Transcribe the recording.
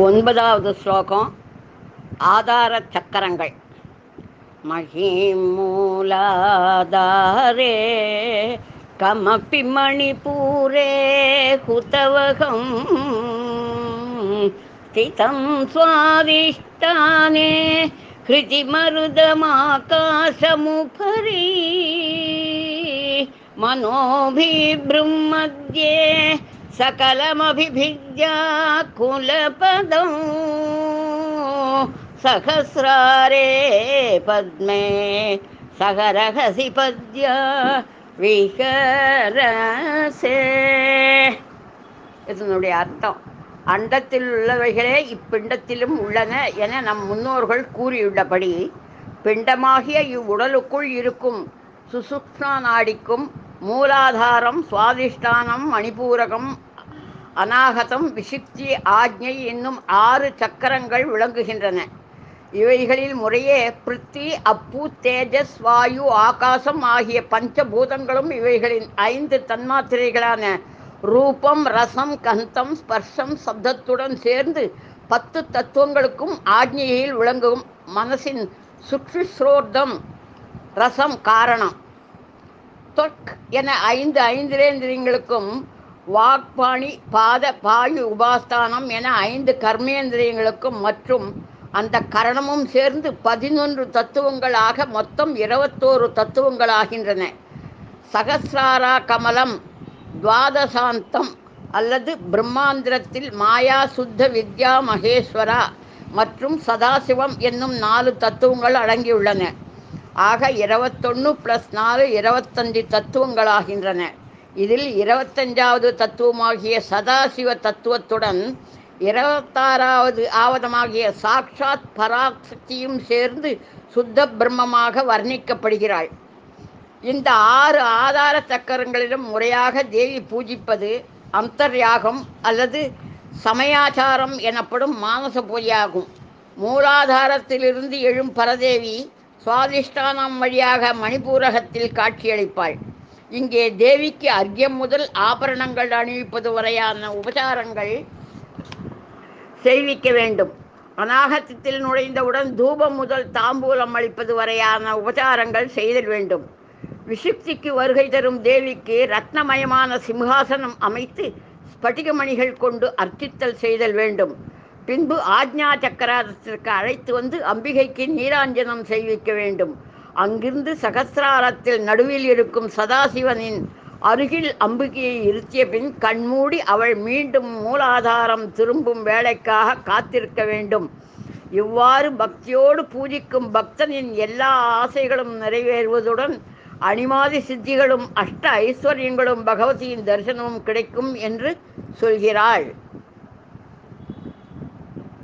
ஒன்பதாவது ஸ்லோகம். ஆதார சக்கரங்கள். மகிமூலாதாரே கமப்பி மணிபூரே ஹுதவகம் ஸ்திதம் ஸ்வாதிஷ்டானே ஹிருதி மருதமாகாசமுபரி மனோபிப்ரும்மத்யே सकलमभिभिद्या कुलपदं सहस्रारे पद्मे सहरहसि पद्या विहरसे. இதனுடைய அர்த்தம், அண்டத்தில் உள்ளவைகளே இப்பிண்டத்திலும் உள்ளன என நம் முன்னோர்கள் கூறியுள்ளபடி பிண்டமாகிய இவ்வுடலுக்குள் இருக்கும் சுசுக்ஷ்மா நாடிக்கும் மூலாதாரம், சுவாதிஷ்டானம், மணிபூரகம், அநாகதம், விசுப்தி, ஆக்ஞை என்னும் 6 சக்கரங்கள் விளங்குகின்றன. இவைகளில் முறையே பிருத்தி, அப்பு, தேஜஸ், வாயு, ஆகாசம் ஆகிய பஞ்சபூதங்களும் இவைகளின் 5 தன்மாத்திரைகளான ரூபம், ரசம், கந்தம், ஸ்பர்ஷம், சப்தத்துடன் சேர்ந்து 10 தத்துவங்களுக்கும் ஆக்ஞையில் விளங்கும் மனசின் சுக்ஷ்ரோர்தம் ரசம் காரணம். தொக் என 5 ஐந்திரேந்திரியங்களுக்கும் வாக்பாணி, பாத, பாயு, உபாஸ்தானம் என 5 கர்மேந்திரியங்களுக்கும் மற்றும் அந்த கரணமும் சேர்ந்து 11 தத்துவங்களாக மொத்தம் 21 தத்துவங்களாகின்றன. சகசிராரா கமலம், துவாதசாந்தம் அல்லது பிரம்மாந்திரத்தில் மாயா, சுத்த வித்யா, மகேஸ்வரா மற்றும் சதாசிவம் என்னும் 4 தத்துவங்கள் அடங்கியுள்ளன. ஆக 21 + 4 25 தத்துவங்களாகின்றன. இதில் 25வது தத்துவமாகிய சதாசிவ தத்துவத்துடன் 26வது ஆவதமாகிய சாக்ஷாத் பராசக்தியும் சேர்ந்து சுத்த பிரம்மமாக வர்ணிக்கப்படுகிறாள். இந்த 6 ஆதார சக்கரங்களிலும் முறையாக தேவி பூஜிப்பது அந்தர்யாகம் அல்லது சமயாச்சாரம் எனப்படும் மானச பூஜையாகும். மூலாதாரத்திலிருந்து எழும் பரதேவி சுவாதிஷ்டானம் வழியாக மணிபூரகத்தில் காட்சியளிப்பாள். இங்கே தேவிக்கு அர்க்கியம் முதல் ஆபரணங்கள் அணிவிப்பது வரையான உபசாரங்கள் செய்விக்க வேண்டும். அநாகத்தில் நுழைந்தவுடன் தூபம் முதல் தாம்பூலம் அளிப்பது வரையான உபசாரங்கள் செய்தல் வேண்டும். விசுப்திக்கு வருகை தரும் தேவிக்கு ரத்னமயமான சிம்ஹாசனம் அமைத்து ஸ்பட்டிகமணிகள் கொண்டு அர்ச்சித்தல் செய்தல் வேண்டும். பின்பு ஆக்ஞா சக்கரத்திற்கு அழைத்து வந்து அம்பிகைக்கு நீராஞ்சனம் செய்விக்க வேண்டும். அங்கிருந்து சகசிராரத்தில் நடுவில் இருக்கும் சதாசிவனின் அருகில் அம்பிகையை இருத்திய பின் கண்மூடி அவள் மீண்டும் மூலாதாரம் திரும்பும் வேளைக்காக காத்திருக்க வேண்டும். இவ்வாறு பக்தியோடு பூஜிக்கும் பக்தனின் எல்லா ஆசைகளும் நிறைவேறுவதுடன் அணிமாதி சித்திகளும் அஷ்ட ஐஸ்வர்யங்களும் பகவதியின் தரிசனமும் கிடைக்கும் என்று சொல்கிறாள்.